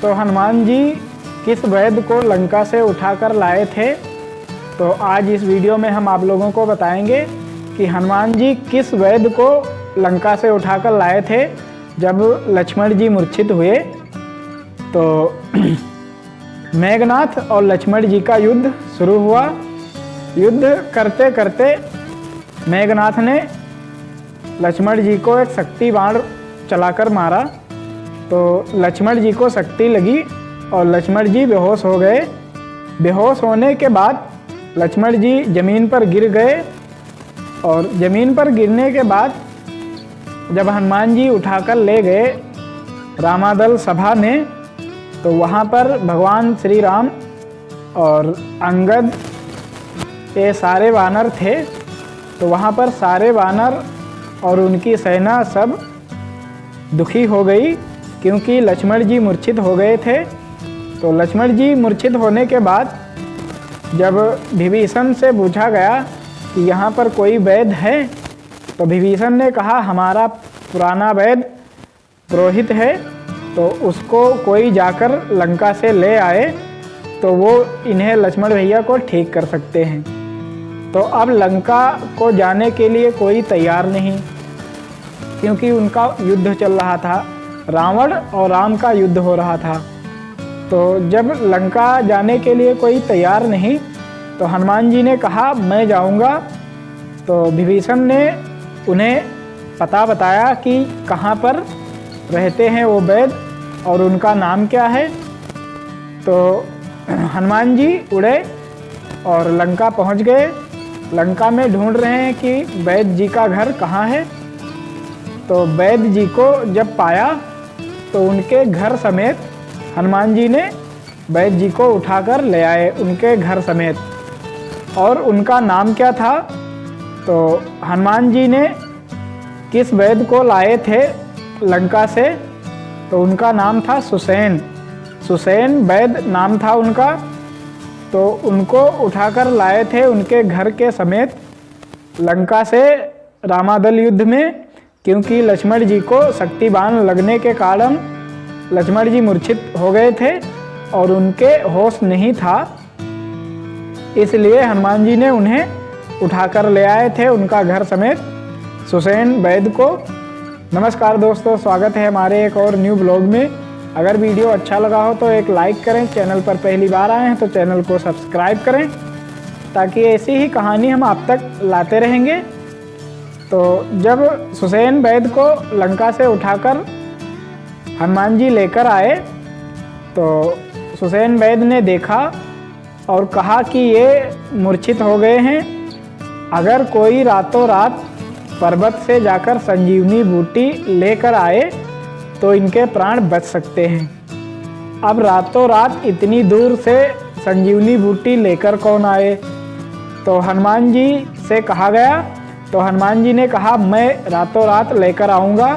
तो हनुमान जी किस वैद को लंका से उठाकर लाए थे, तो आज इस वीडियो में हम आप लोगों को बताएंगे कि हनुमान जी किस वैद को लंका से उठाकर लाए थे जब लक्ष्मण जी मूर्छित हुए। तो मेघनाथ और लक्ष्मण जी का युद्ध शुरू हुआ। युद्ध करते करते मेघनाथ ने लक्ष्मण जी को एक शक्ति बाण चलाकर मारा, तो लक्ष्मण जी को शक्ति लगी और लक्ष्मण जी बेहोश हो गए। बेहोश होने के बाद लक्ष्मण जी ज़मीन पर गिर गए और ज़मीन पर गिरने के बाद जब हनुमान जी उठाकर ले गए रामादल सभा में, तो वहाँ पर भगवान श्री राम और अंगद ये सारे वानर थे। तो वहाँ पर सारे वानर और उनकी सेना सब दुखी हो गई क्योंकि लक्ष्मण जी मूर्छित हो गए थे। तो लक्ष्मण जी मूर्छित होने के बाद जब विभीषण से पूछा गया कि यहाँ पर कोई वैद्य है, तो विभीषण ने कहा हमारा पुराना वैद्य पुरोहित है, तो उसको कोई जाकर लंका से ले आए तो वो इन्हें लक्ष्मण भैया को ठीक कर सकते हैं। तो अब लंका को जाने के लिए कोई तैयार नहीं, क्योंकि उनका युद्ध चल रहा था, रावण और राम का युद्ध हो रहा था। तो जब लंका जाने के लिए कोई तैयार नहीं, तो हनुमान जी ने कहा मैं जाऊंगा। तो विभीषण ने उन्हें पता बताया कि कहाँ पर रहते हैं वो वैद्य और उनका नाम क्या है। तो हनुमान जी उड़े और लंका पहुँच गए। लंका में ढूंढ रहे हैं कि वैद्य जी का घर कहाँ है। तो वैद्य जी को जब पाया तो उनके घर समेत हनुमान जी ने वैद्य जी को उठाकर ले आए उनके घर समेत। और उनका नाम क्या था, तो हनुमान जी ने किस वैद्य को लाए थे लंका से, तो उनका नाम था सुसेन। सुसेन वैद्य नाम था उनका। तो उनको उठाकर लाए थे उनके घर के समेत लंका से रामादल युद्ध में, क्योंकि लक्ष्मण जी को शक्ति बाण लगने के कारण लक्ष्मण जी मूर्छित हो गए थे और उनके होश नहीं था। इसलिए हनुमान जी ने उन्हें उठाकर ले आए थे उनका घर समेत सुसेन वैद्य को। नमस्कार दोस्तों, स्वागत है हमारे एक और न्यू ब्लॉग में। अगर वीडियो अच्छा लगा हो तो एक लाइक करें, चैनल पर पहली बार आए हैं तो चैनल को सब्सक्राइब करें, ताकि ऐसी ही कहानी हम आप तक लाते रहेंगे। तो जब सुसेन वैद्य को लंका से उठाकर हनुमान जी लेकर आए, तो सुसेन वैद्य ने देखा और कहा कि ये मूर्छित हो गए हैं। अगर कोई रातों रात पर्वत से जाकर संजीवनी बूटी लेकर आए तो इनके प्राण बच सकते हैं। अब रातों रात इतनी दूर से संजीवनी बूटी लेकर कौन आए, तो हनुमान जी से कहा गया। तो हनुमान जी ने कहा मैं रातों रात लेकर आऊँगा।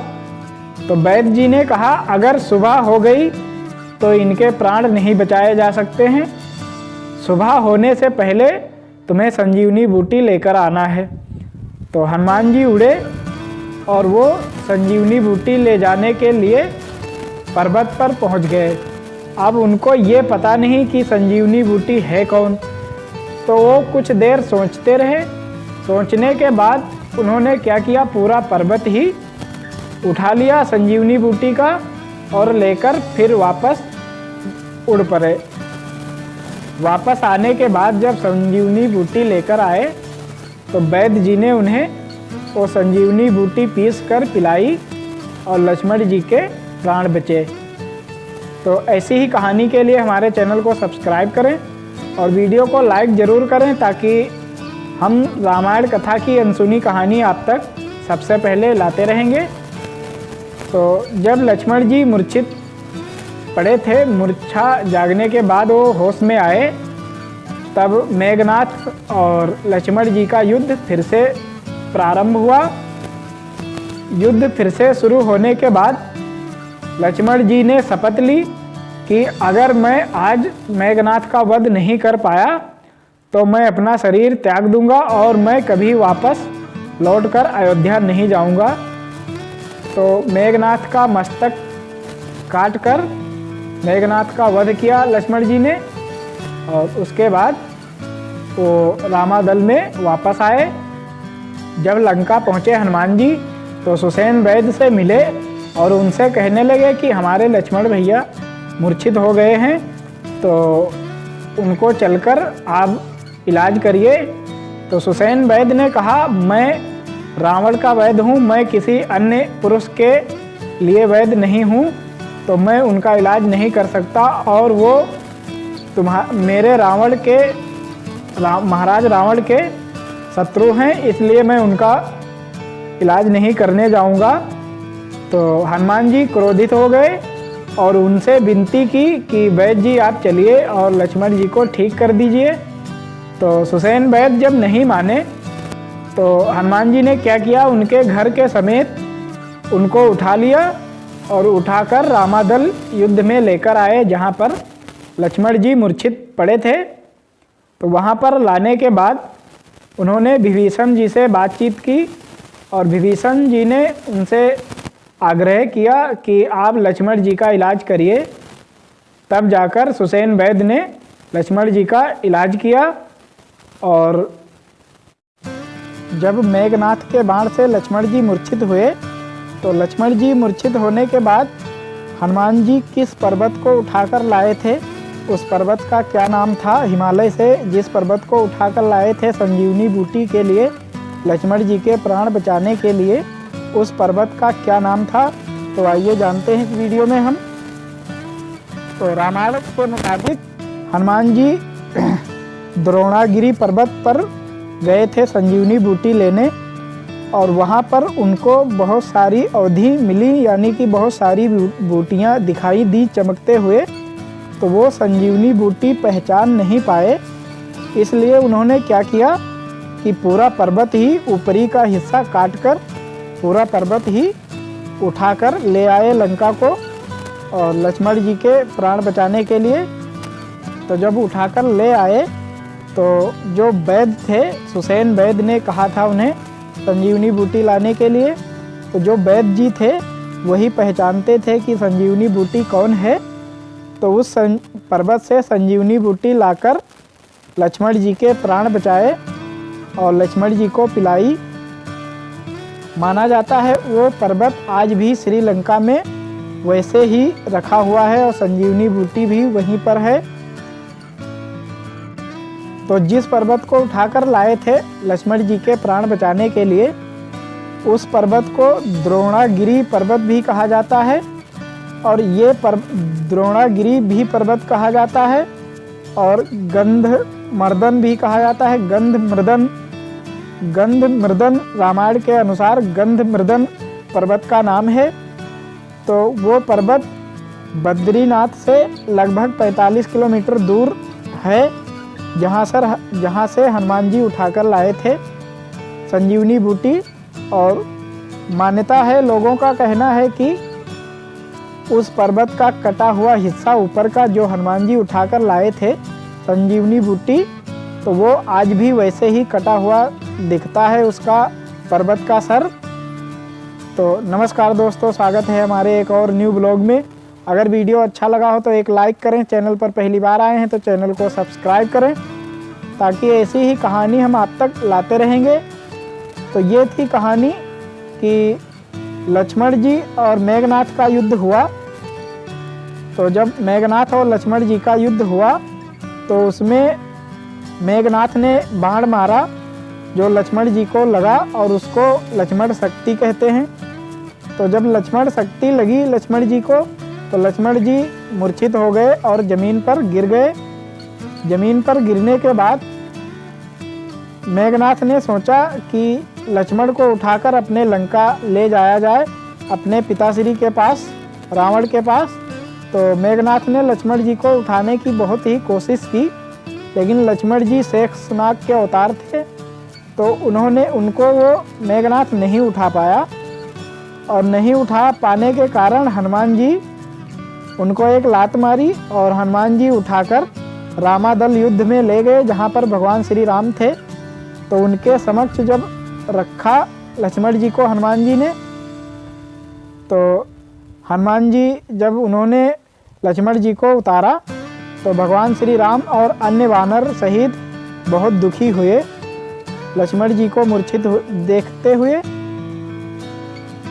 तो वैद्य जी ने कहा अगर सुबह हो गई तो इनके प्राण नहीं बचाए जा सकते हैं, सुबह होने से पहले तुम्हें संजीवनी बूटी लेकर आना है। तो हनुमान जी उड़े और वो संजीवनी बूटी ले जाने के लिए पर्वत पर पहुंच गए। अब उनको ये पता नहीं कि संजीवनी बूटी है कौन, तो वो कुछ देर सोचते रहे। सोचने के बाद उन्होंने क्या किया, पूरा पर्वत ही उठा लिया संजीवनी बूटी का और लेकर फिर वापस उड़ पड़े। वापस आने के बाद जब संजीवनी बूटी लेकर आए तो वैद्य जी ने उन्हें वो संजीवनी बूटी पीस कर पिलाई और लक्ष्मण जी के प्राण बचे। तो ऐसी ही कहानी के लिए हमारे चैनल को सब्सक्राइब करें और वीडियो को लाइक ज़रूर करें, ताकि हम रामायण कथा की अनसुनी कहानी आप तक सबसे पहले लाते रहेंगे। तो जब लक्ष्मण जी मूर्छित पड़े थे, मूर्छा जागने के बाद वो होश में आए, तब मेघनाथ और लक्ष्मण जी का युद्ध फिर से प्रारंभ हुआ। युद्ध फिर से शुरू होने के बाद लक्ष्मण जी ने शपथ ली कि अगर मैं आज मेघनाथ का वध नहीं कर पाया तो मैं अपना शरीर त्याग दूंगा और मैं कभी वापस लौटकर अयोध्या नहीं जाऊंगा। तो मेघनाथ का मस्तक काटकर मेघनाथ का वध किया लक्ष्मण जी ने। और उसके बाद वो रामादल में वापस आए। जब लंका पहुँचे हनुमान जी तो सुसेन वैद्य से मिले और उनसे कहने लगे कि हमारे लक्ष्मण भैया मूर्छित हो गए हैं, तो उनको चलकर आप इलाज करिए। तो सुसेन वैद्य ने कहा, मैं रावण का वैद्य हूँ, मैं किसी अन्य पुरुष के लिए वैद्य नहीं हूँ, तो मैं उनका इलाज नहीं कर सकता। और वो मेरे महाराज रावण के शत्रु हैं, इसलिए मैं उनका इलाज नहीं करने जाऊंगा। तो हनुमान जी क्रोधित हो गए और उनसे विनती की कि वैद्य जी आप चलिए और लक्ष्मण जी को ठीक कर दीजिए। तो सुसेन वैद्य जब नहीं माने तो हनुमान जी ने क्या किया, उनके घर के समेत उनको उठा लिया और उठाकर रामादल युद्ध में लेकर आए, जहाँ पर लक्ष्मण जी मूर्छित पड़े थे। तो वहाँ पर लाने के बाद उन्होंने विभीषण जी से बातचीत की और विभीषण जी ने उनसे आग्रह किया कि आप लक्ष्मण जी का इलाज करिए। तब जाकर सुसेन वैद्य ने लक्ष्मण जी का इलाज किया। और जब मेघनाथ के बाण से लक्ष्मण जी मूर्छित हुए तो लक्ष्मण जी मूर्छित होने के बाद हनुमान जी किस पर्वत को उठाकर लाए थे, उस पर्वत का क्या नाम था, हिमालय से जिस पर्वत को उठाकर लाए थे संजीवनी बूटी के लिए, लक्ष्मण जी के प्राण बचाने के लिए, उस पर्वत का क्या नाम था। तो आइए जानते हैं इस वीडियो में हम। तो रामायण के मुताबिक हनुमान जी द्रोणागिरी पर्वत पर गए थे संजीवनी बूटी लेने और वहाँ पर उनको बहुत सारी अवधि मिली, यानी कि बहुत सारी बूटियाँ दिखाई दी चमकते हुए। तो वो संजीवनी बूटी पहचान नहीं पाए, इसलिए उन्होंने क्या किया कि पूरा पर्वत ही ऊपरी का हिस्सा काटकर पूरा पर्वत ही उठाकर ले आए लंका को और लक्ष्मण जी के प्राण बचाने के लिए। तो जब उठाकर ले आए तो जो वैद्य थे, सुसेन वैद्य ने कहा था उन्हें संजीवनी बूटी लाने के लिए, तो जो वैद्य जी थे वही पहचानते थे कि संजीवनी बूटी कौन है। तो उस पर्वत से संजीवनी बूटी लाकर लक्ष्मण जी के प्राण बचाए और लक्ष्मण जी को पिलाई। माना जाता है वो पर्वत आज भी श्रीलंका में वैसे ही रखा हुआ है और संजीवनी बूटी भी वहीं पर है। तो जिस पर्वत को उठाकर लाए थे लक्ष्मण जी के प्राण बचाने के लिए, उस पर्वत को द्रोणागिरी पर्वत भी कहा जाता है और ये द्रोणागिरी भी पर्वत कहा जाता है और गंधमर्दन भी कहा जाता है। गंधमर्दन रामायण के अनुसार गंधमर्दन पर्वत का नाम है। तो वो पर्वत बद्रीनाथ से लगभग 45 किलोमीटर दूर है, जहाँ से हनुमान जी उठाकर लाए थे संजीवनी बूटी। और मान्यता है, लोगों का कहना है कि उस पर्वत का कटा हुआ हिस्सा ऊपर का जो हनुमान जी उठाकर लाए थे संजीवनी बूटी, तो वो आज भी वैसे ही कटा हुआ दिखता है उसका पर्वत का सर। तो नमस्कार दोस्तों, स्वागत है हमारे एक और न्यू ब्लॉग में। अगर वीडियो अच्छा लगा हो तो एक लाइक करें, चैनल पर पहली बार आए हैं तो चैनल को सब्सक्राइब करें ताकि ऐसी ही कहानी हम आप तक लाते रहेंगे। तो ये थी कहानी कि लक्ष्मण जी और मेघनाथ का युद्ध हुआ। तो जब मेघनाथ और लक्ष्मण जी का युद्ध हुआ तो उसमें मेघनाथ ने बाण मारा जो लक्ष्मण जी को लगा और उसको लक्ष्मण शक्ति कहते हैं। तो जब लक्ष्मण शक्ति लगी लक्ष्मण जी को तो लक्ष्मण जी मूर्छित हो गए और ज़मीन पर गिर गए। ज़मीन पर गिरने के बाद मेघनाथ ने सोचा कि लक्ष्मण को उठाकर अपने लंका ले जाया जाए, अपने पिताश्री के पास, रावण के पास। तो मेघनाथ ने लक्ष्मण जी को उठाने की बहुत ही कोशिश की, लेकिन लक्ष्मण जी शेषनाग के अवतार थे, तो उनको वो मेघनाथ नहीं उठा पाया। और नहीं उठा पाने के कारण हनुमान जी उनको एक लात मारी और हनुमान जी उठाकर रामादल युद्ध में ले गए, जहाँ पर भगवान श्री राम थे। तो उनके समक्ष जब रखा लक्ष्मण जी को हनुमान जी ने, तो हनुमान जी जब उन्होंने लक्ष्मण जी को उतारा तो भगवान श्री राम और अन्य वानर सहित बहुत दुखी हुए। लक्ष्मण जी को मूर्छित देखते हुए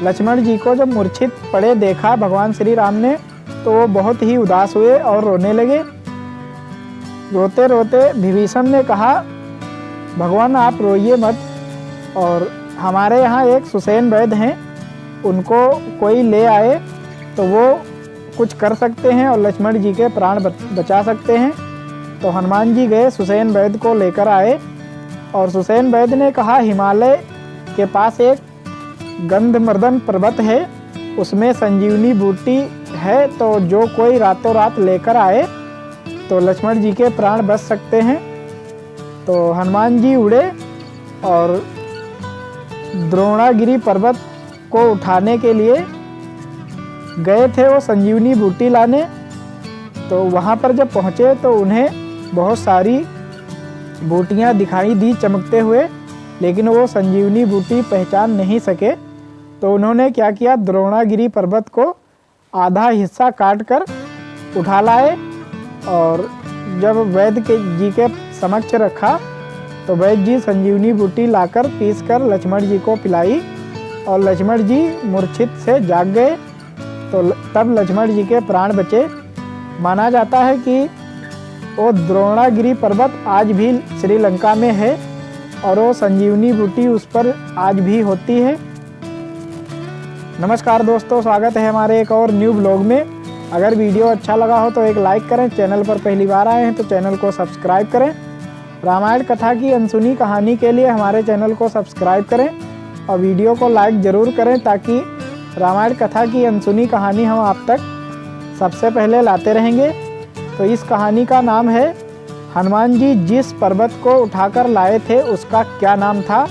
लक्ष्मण जी को जब मूर्छित पड़े देखा भगवान श्री राम ने तो वो बहुत ही उदास हुए और रोने लगे। रोते रोते विभीषण ने कहा, भगवान आप रोइए मत, और हमारे यहाँ एक सुसेन वैद्य हैं, उनको कोई ले आए तो वो कुछ कर सकते हैं और लक्ष्मण जी के प्राण बचा सकते हैं। तो हनुमान जी गए, सुसेन वैद्य को लेकर आए और सुसेन वैद्य ने कहा, हिमालय के पास एक गंधमर्दन पर्वत है, उसमें संजीवनी बूटी है, तो जो कोई रातों रात लेकर आए तो लक्ष्मण जी के प्राण बच सकते हैं। तो हनुमान जी उड़े और द्रोणागिरी पर्वत को उठाने के लिए गए थे वो संजीवनी बूटी लाने। तो वहाँ पर जब पहुँचे तो उन्हें बहुत सारी बूटियाँ दिखाई दी चमकते हुए, लेकिन वो संजीवनी बूटी पहचान नहीं सके। तो उन्होंने क्या किया, द्रोणागिरी पर्वत को आधा हिस्सा काट कर उठा लाए और जब वैद्य जी के समक्ष रखा तो वैद्य जी संजीवनी बूटी लाकर पीसकर लक्ष्मण जी को पिलाई और लक्ष्मण जी मूर्छित से जाग गए। तो तब लक्ष्मण जी के प्राण बचे। माना जाता है कि वो द्रोणागिरी पर्वत आज भी श्रीलंका में है और वो संजीवनी बूटी उस पर आज भी होती है। नमस्कार दोस्तों, स्वागत है हमारे एक और न्यू ब्लॉग में। अगर वीडियो अच्छा लगा हो तो एक लाइक करें, चैनल पर पहली बार आए हैं तो चैनल को सब्सक्राइब करें। रामायण कथा की अनसुनी कहानी के लिए हमारे चैनल को सब्सक्राइब करें और वीडियो को लाइक ज़रूर करें ताकि रामायण कथा की अनसुनी कहानी हम आप तक सबसे पहले लाते रहेंगे। तो इस कहानी का नाम है हनुमान जी जिस पर्वत को उठाकर लाए थे उसका क्या नाम था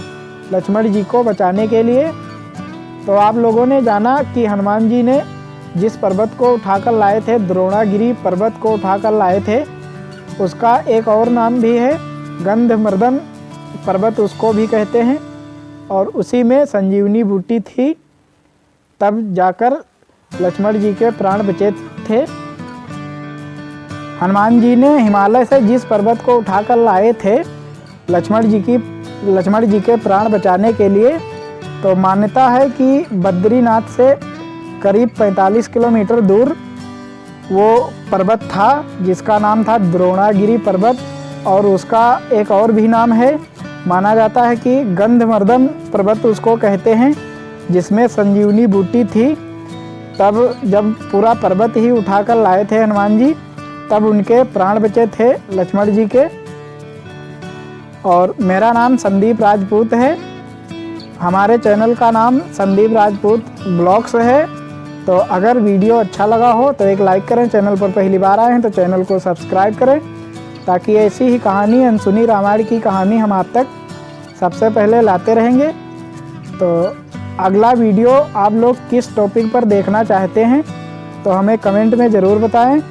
लक्ष्मण जी को बचाने के लिए। तो आप लोगों ने जाना कि हनुमान जी ने जिस पर्वत को उठाकर लाए थे, द्रोणागिरी पर्वत को उठाकर लाए थे, उसका एक और नाम भी है, गंधमर्दन पर्वत उसको भी कहते हैं, और उसी में संजीवनी बूटी थी। तब जाकर लक्ष्मण जी के प्राण बचे थे। हनुमान जी ने हिमालय से जिस पर्वत को उठाकर लाए थे लक्ष्मण जी के प्राण बचाने के लिए, तो मान्यता है कि बद्रीनाथ से करीब 45 किलोमीटर दूर वो पर्वत था जिसका नाम था द्रोणागिरी पर्वत, और उसका एक और भी नाम है। माना जाता है कि गंधमर्दन पर्वत उसको कहते हैं, जिसमें संजीवनी बूटी थी। तब जब पूरा पर्वत ही उठाकर लाए थे हनुमान जी, तब उनके प्राण बचे थे लक्ष्मण जी के। और मेरा नाम संदीप राजपूत है, हमारे चैनल का नाम संदीप राजपूत ब्लॉग्स है। तो अगर वीडियो अच्छा लगा हो तो एक लाइक करें, चैनल पर पहली बार आए हैं तो चैनल को सब्सक्राइब करें ताकि ऐसी ही कहानी, अनसुनी रामायण की कहानी हम आप तक सबसे पहले लाते रहेंगे। तो अगला वीडियो आप लोग किस टॉपिक पर देखना चाहते हैं तो हमें कमेंट में ज़रूर बताएं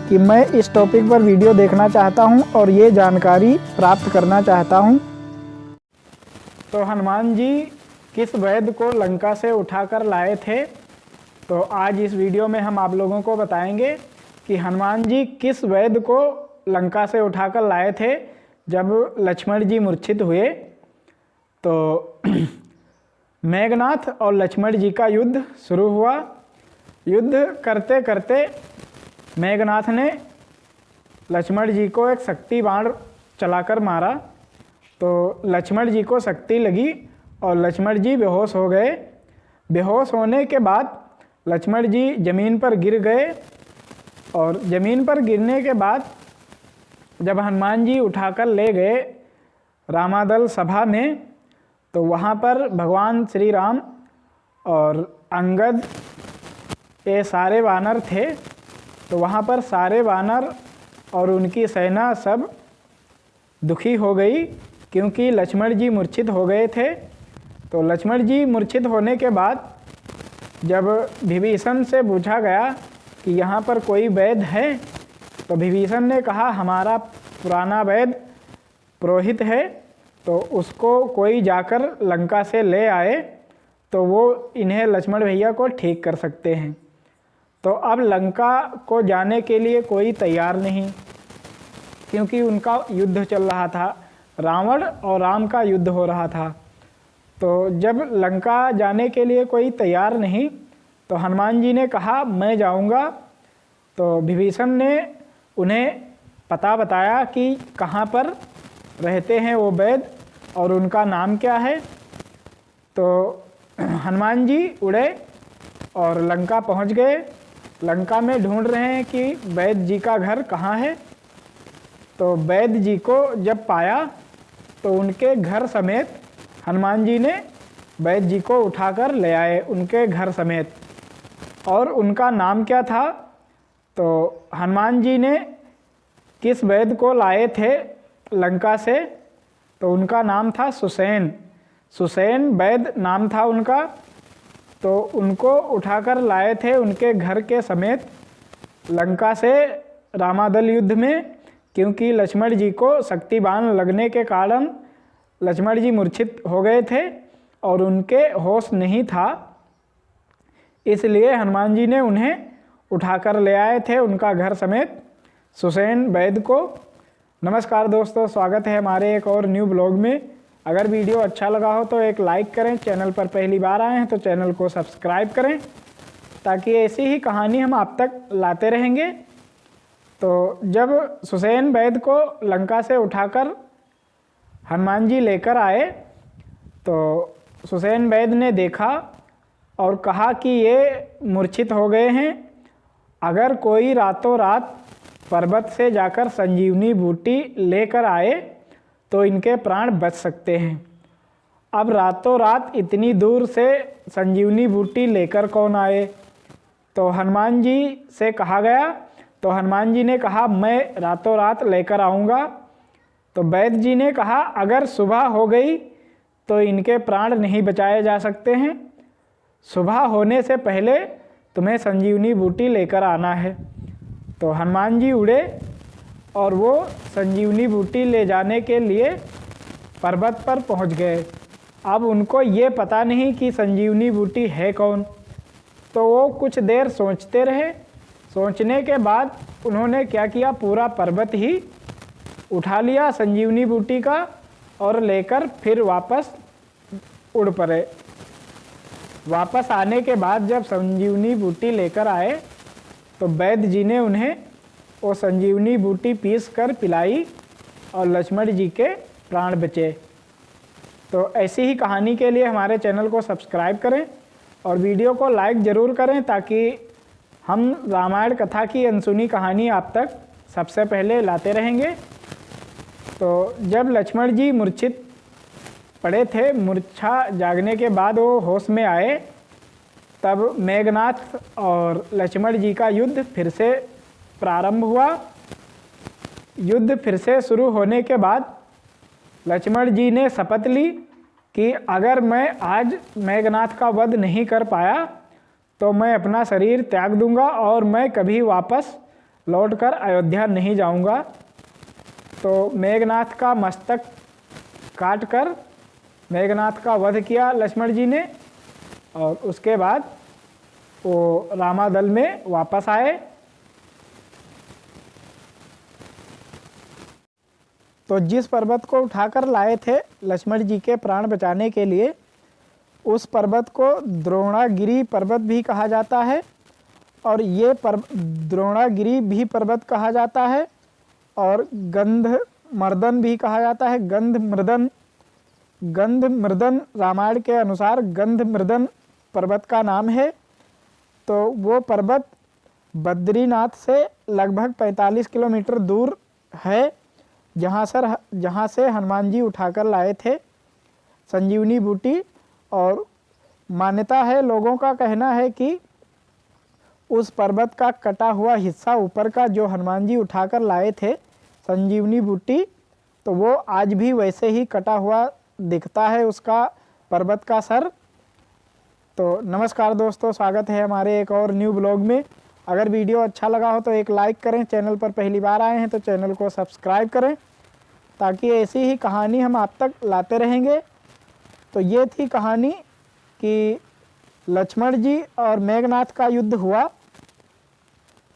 कि मैं इस टॉपिक पर वीडियो देखना चाहता हूं और ये जानकारी प्राप्त करना चाहता हूं। तो हनुमान जी किस वैद्य को लंका से उठाकर लाए थे, तो आज इस वीडियो में हम आप लोगों को बताएंगे कि हनुमान जी किस वैद्य को लंका से उठाकर लाए थे जब लक्ष्मण जी मूर्छित हुए। तो मेघनाथ और लक्ष्मण जी का युद्ध शुरू हुआ। युद्ध करते करते मेघनाथ ने लक्ष्मण जी को एक शक्ति बाण चलाकर मारा। तो लक्ष्मण जी को शक्ति लगी और लक्ष्मण जी बेहोश हो गए। बेहोश होने के बाद लक्ष्मण जी ज़मीन पर गिर गए और ज़मीन पर गिरने के बाद जब हनुमान जी उठाकर ले गए रामादल सभा में, तो वहाँ पर भगवान श्री राम और अंगद ये सारे वानर थे। तो वहाँ पर सारे वानर और उनकी सेना सब दुखी हो गई क्योंकि लक्ष्मण जी मूर्छित हो गए थे। तो लक्ष्मण जी मूर्छित होने के बाद जब विभीषण से पूछा गया कि यहाँ पर कोई वैद्य है, तो विभीषण ने कहा हमारा पुराना वैद्य पुरोहित है, तो उसको कोई जाकर लंका से ले आए तो वो इन्हें लक्ष्मण भैया को ठीक कर सकते हैं। तो अब लंका को जाने के लिए कोई तैयार नहीं, क्योंकि उनका युद्ध चल रहा था, रावण और राम का युद्ध हो रहा था। तो जब लंका जाने के लिए कोई तैयार नहीं तो हनुमान जी ने कहा मैं जाऊंगा। तो विभीषण ने उन्हें पता बताया कि कहाँ पर रहते हैं वो वैद्य और उनका नाम क्या है। तो हनुमान जी उड़े और लंका पहुँच गए। लंका में ढूंढ रहे हैं कि वैद्य जी का घर कहाँ है। तो वैद्य जी को जब पाया तो उनके घर समेत हनुमान जी ने वैद्य जी को उठाकर ले आए उनके घर समेत। और उनका नाम क्या था, तो हनुमान जी ने किस वैद्य को लाए थे लंका से, तो उनका नाम था सुसेन। सुसेन वैद्य नाम था उनका। तो उनको उठाकर लाए थे उनके घर के समेत लंका से रामादल युद्ध में, क्योंकि लक्ष्मण जी को शक्ति बाण लगने के कारण लक्ष्मण जी मूर्छित हो गए थे और उनके होश नहीं था। इसलिए हनुमान जी ने उन्हें उठाकर ले आए थे उनका घर समेत सुसेन वैद्य को। नमस्कार दोस्तों, स्वागत है हमारे एक और न्यू ब्लॉग में। अगर वीडियो अच्छा लगा हो तो एक लाइक करें, चैनल पर पहली बार आए हैं तो चैनल को सब्सक्राइब करें, ताकि ऐसी ही कहानी हम आप तक लाते रहेंगे। तो जब सुसेन वैद्य को लंका से उठाकर हनुमान जी लेकर आए तो सुसेन वैद्य ने देखा और कहा कि ये मूर्छित हो गए हैं। अगर कोई रातों रात पर्वत से जाकर संजीवनी बूटी लेकर आए तो इनके प्राण बच सकते हैं। अब रातों रात इतनी दूर से संजीवनी बूटी लेकर कौन आए, तो हनुमान जी से कहा गया। तो हनुमान जी ने कहा मैं रातों रात लेकर आऊँगा। तो वैद्य जी ने कहा अगर सुबह हो गई तो इनके प्राण नहीं बचाए जा सकते हैं, सुबह होने से पहले तुम्हें संजीवनी बूटी लेकर आना है। तो हनुमान जी उड़े और वो संजीवनी बूटी ले जाने के लिए पर्वत पर पहुंच गए। अब उनको ये पता नहीं कि संजीवनी बूटी है कौन, तो वो कुछ देर सोचते रहे। सोचने के बाद उन्होंने क्या किया, पूरा पर्वत ही उठा लिया संजीवनी बूटी का और लेकर फिर वापस उड़ पड़े। वापस आने के बाद जब संजीवनी बूटी लेकर आए तो वैद्य जी ने उन्हें वो संजीवनी बूटी पीस कर पिलाई और लक्ष्मण जी के प्राण बचे। तो ऐसी ही कहानी के लिए हमारे चैनल को सब्सक्राइब करें और वीडियो को लाइक ज़रूर करें, ताकि हम रामायण कथा की अनसुनी कहानी आप तक सबसे पहले लाते रहेंगे। तो जब लक्ष्मण जी मूर्छित पड़े थे, मूर्छा जागने के बाद वो होश में आए, तब मेघनाथ और लक्ष्मण जी का युद्ध फिर से प्रारंभ हुआ। युद्ध फिर से शुरू होने के बाद लक्ष्मण जी ने शपथ ली कि अगर मैं आज मेघनाथ का वध नहीं कर पाया तो मैं अपना शरीर त्याग दूंगा और मैं कभी वापस लौटकर अयोध्या नहीं जाऊंगा। तो मेघनाथ का मस्तक काटकर मेघनाथ का वध किया लक्ष्मण जी ने और उसके बाद वो रामादल में वापस आए। तो जिस पर्वत को उठाकर लाए थे लक्ष्मण जी के प्राण बचाने के लिए, उस पर्वत को द्रोणागिरी पर्वत भी कहा जाता है और ये द्रोणागिरी भी पर्वत कहा जाता है और गंधमर्दन भी कहा जाता है। गंधमर्दन रामायण के अनुसार गंधमर्दन पर्वत का नाम है। तो वो पर्वत बद्रीनाथ से लगभग 45 किलोमीटर दूर है, जहाँ से हनुमान जी उठाकर लाए थे संजीवनी बूटी। और मान्यता है, लोगों का कहना है कि उस पर्वत का कटा हुआ हिस्सा ऊपर का जो हनुमान जी उठाकर लाए थे संजीवनी बूटी, तो वो आज भी वैसे ही कटा हुआ दिखता है उसका पर्वत का सर। तो नमस्कार दोस्तों, स्वागत है हमारे एक और न्यू ब्लॉग में। अगर वीडियो अच्छा लगा हो तो एक लाइक करें, चैनल पर पहली बार आए हैं तो चैनल को सब्सक्राइब करें, ताकि ऐसी ही कहानी हम आप तक लाते रहेंगे। तो ये थी कहानी कि लक्ष्मण जी और मेघनाथ का युद्ध हुआ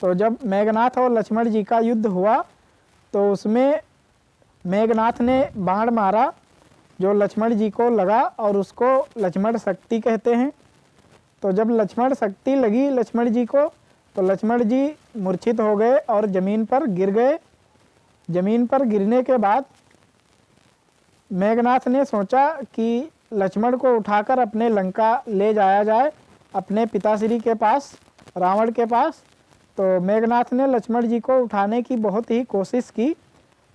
तो जब मेघनाथ और लक्ष्मण जी का युद्ध हुआ तो उसमें मेघनाथ ने बाण मारा जो लक्ष्मण जी को लगा और उसको लक्ष्मण शक्ति कहते हैं। तो जब लक्ष्मण शक्ति लगी लक्ष्मण जी को तो लक्ष्मण जी मूर्छित हो गए और ज़मीन पर गिर गए। ज़मीन पर गिरने के बाद मेघनाथ ने सोचा कि लक्ष्मण को उठाकर अपने लंका ले जाया जाए, अपने पिताश्री के पास, रावण के पास। तो मेघनाथ ने लक्ष्मण जी को उठाने की बहुत ही कोशिश की,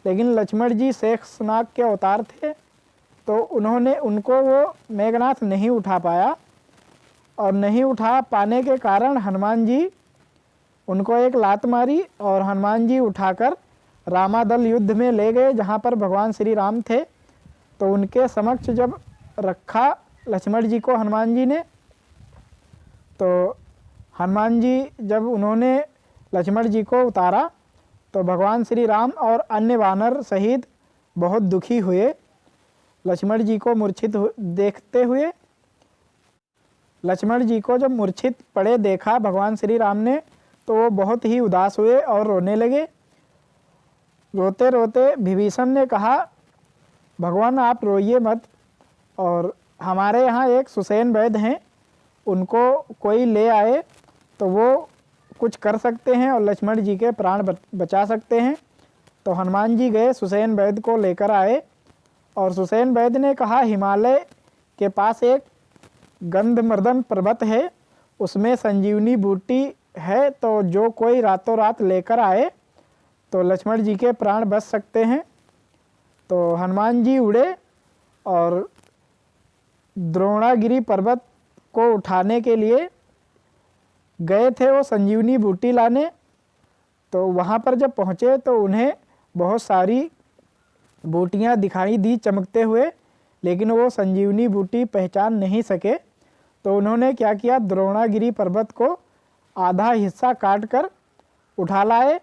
लेकिन लक्ष्मण जी शेषनाग के अवतार थे, तो उनको वो मेघनाथ नहीं उठा पाया। और नहीं उठा पाने के कारण हनुमान जी उनको एक लात मारी और हनुमान जी उठाकर रामादल युद्ध में ले गए, जहाँ पर भगवान श्री राम थे। तो उनके समक्ष जब रखा लक्ष्मण जी को हनुमान जी ने, तो हनुमान जी जब उन्होंने लक्ष्मण जी को उतारा तो भगवान श्री राम और अन्य वानर सहित बहुत दुखी हुए लक्ष्मण जी को मूर्छित देखते हुए। लक्ष्मण जी को जब मूर्छित पड़े देखा भगवान श्री राम ने तो वो बहुत ही उदास हुए और रोने लगे। रोते रोते विभीषण ने कहा, भगवान आप रोइए मत, और हमारे यहाँ एक सुसेन वैद्य हैं, उनको कोई ले आए तो वो कुछ कर सकते हैं और लक्ष्मण जी के प्राण बचा सकते हैं। तो हनुमान जी गए, सुसेन वैद्य को लेकर आए और सुसेन वैद्य ने कहा, हिमालय के पास एक गंधमर्दन पर्वत है, उसमें संजीवनी बूटी है, तो जो कोई रातों रात लेकर आए तो लक्ष्मण जी के प्राण बच सकते हैं। तो हनुमान जी उड़े और द्रोणागिरी पर्वत को उठाने के लिए गए थे वो संजीवनी बूटी लाने। तो वहाँ पर जब पहुँचे तो उन्हें बहुत सारी बूटियाँ दिखाई दी चमकते हुए, लेकिन वो संजीवनी बूटी पहचान नहीं सके। तो उन्होंने क्या किया, द्रोणागिरी पर्वत को आधा हिस्सा काट कर उठा लाए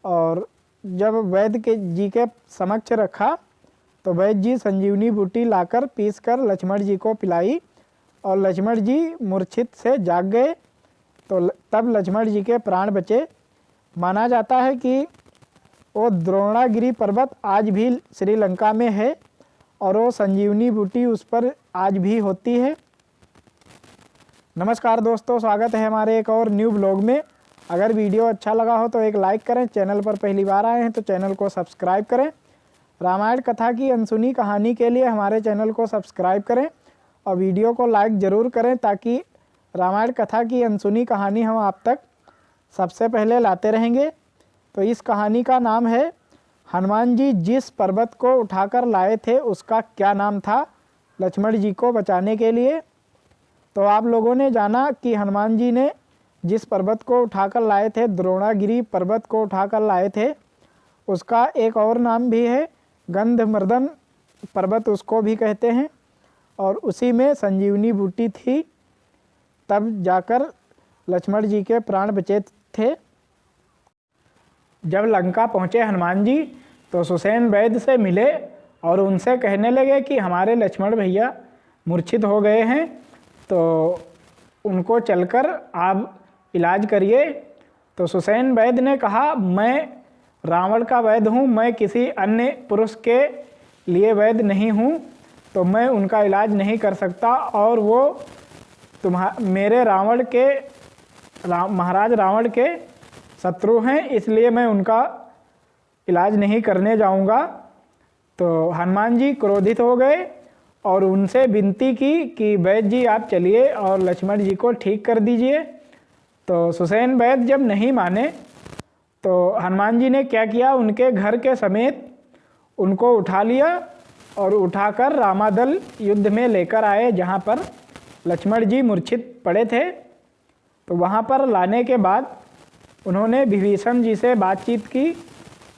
और जब वैद्य जी के समक्ष रखा तो वैद्य जी संजीवनी बूटी लाकर पीसकर लक्ष्मण जी को पिलाई और लक्ष्मण जी मूर्छित से जाग गए। तो तब लक्ष्मण जी के प्राण बचे। माना जाता है कि वो द्रोणागिरी पर्वत आज भी श्रीलंका में है और वो संजीवनी बूटी उस पर आज भी होती है। नमस्कार दोस्तों, स्वागत है हमारे एक और न्यू ब्लॉग में। अगर वीडियो अच्छा लगा हो तो एक लाइक करें, चैनल पर पहली बार आए हैं तो चैनल को सब्सक्राइब करें। रामायण कथा की अनसुनी कहानी के लिए हमारे चैनल को सब्सक्राइब करें और वीडियो को लाइक ज़रूर करें, ताकि रामायण कथा की अनसुनी कहानी हम आप तक सबसे पहले लाते रहेंगे। तो इस कहानी का नाम है, हनुमान जी जिस पर्वत को उठाकर लाए थे उसका क्या नाम था लक्ष्मण जी को बचाने के लिए। तो आप लोगों ने जाना कि हनुमान जी ने जिस पर्वत को उठाकर लाए थे, द्रोणागिरी पर्वत को उठाकर लाए थे, उसका एक और नाम भी है, गंधमर्दन पर्वत उसको भी कहते हैं, और उसी में संजीवनी बूटी थी, तब जाकर लक्ष्मण जी के प्राण बचे थे। जब लंका पहुँचे हनुमान जी तो सुसेन वैद्य से मिले और उनसे कहने लगे कि हमारे लक्ष्मण भैया मूर्छित हो गए हैं, तो उनको चलकर आप इलाज करिए। तो सुसेन वैद्य ने कहा, मैं रावण का वैद्य हूँ, मैं किसी अन्य पुरुष के लिए वैद्य नहीं हूँ, तो मैं उनका इलाज नहीं कर सकता, और वो मेरे महाराज रावण के शत्रु हैं, इसलिए मैं उनका इलाज नहीं करने जाऊंगा। तो हनुमान जी क्रोधित हो गए और उनसे विनती की कि वैद्य जी आप चलिए और लक्ष्मण जी को ठीक कर दीजिए। तो सुसेन वैद्य जब नहीं माने तो हनुमान जी ने क्या किया, उनके घर के समेत उनको उठा लिया और उठाकर रामादल युद्ध में लेकर आए, जहाँ पर लक्ष्मण जी मूर्छित पड़े थे। तो वहाँ पर लाने के बाद उन्होंने विभीषण जी से बातचीत की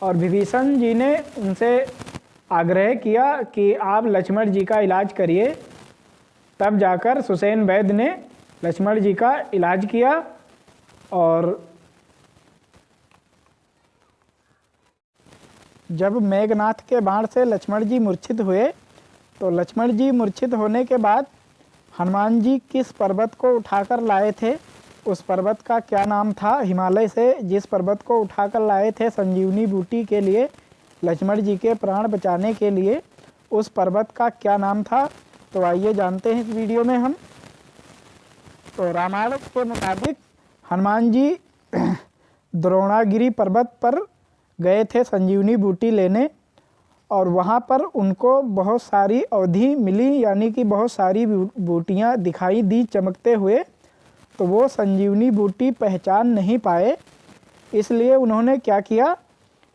और विभीषण जी ने उनसे आग्रह किया कि आप लक्ष्मण जी का इलाज करिए। तब जाकर सुसेन वैद्य ने लक्ष्मण जी का इलाज किया और जब मेघनाथ के बाण से लक्ष्मण जी मूर्छित हुए तो लक्ष्मण जी मूर्छित होने के बाद हनुमान जी किस पर्वत को उठाकर लाए थे उस पर्वत का क्या नाम था? हिमालय से जिस पर्वत को उठाकर लाए थे संजीवनी बूटी के लिए, लक्ष्मण जी के प्राण बचाने के लिए, उस पर्वत का क्या नाम था? तो आइए जानते हैं इस वीडियो में हम। तो रामायण के मुताबिक हनुमान जी द्रोणागिरी पर्वत पर गए थे संजीवनी बूटी लेने, और वहाँ पर उनको बहुत सारी अवधि मिली, यानी कि बहुत सारी बूटियाँ दिखाई दी चमकते हुए। तो वो संजीवनी बूटी पहचान नहीं पाए, इसलिए उन्होंने क्या किया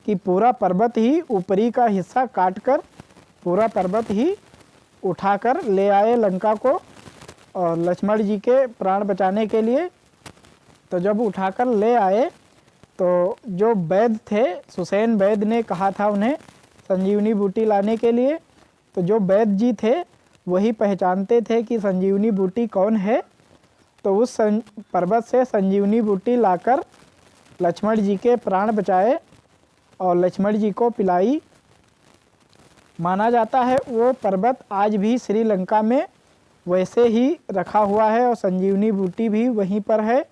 कि पूरा पर्वत ही ऊपरी का हिस्सा काटकर पूरा पर्वत ही उठाकर ले आए लंका को, और लक्ष्मण जी के प्राण बचाने के लिए। तो जब उठाकर ले आए तो जो वैद्य थे, सुसैन वैद्य ने कहा था उन्हें संजीवनी बूटी लाने के लिए। तो जो वैद्य जी थे वही पहचानते थे कि संजीवनी बूटी कौन है। तो उस पर्वत से संजीवनी बूटी लाकर लक्ष्मण जी के प्राण बचाए और लक्ष्मण जी को पिलाई। माना जाता है वो पर्वत आज भी श्रीलंका में वैसे ही रखा हुआ है और संजीवनी बूटी भी वहीं पर है।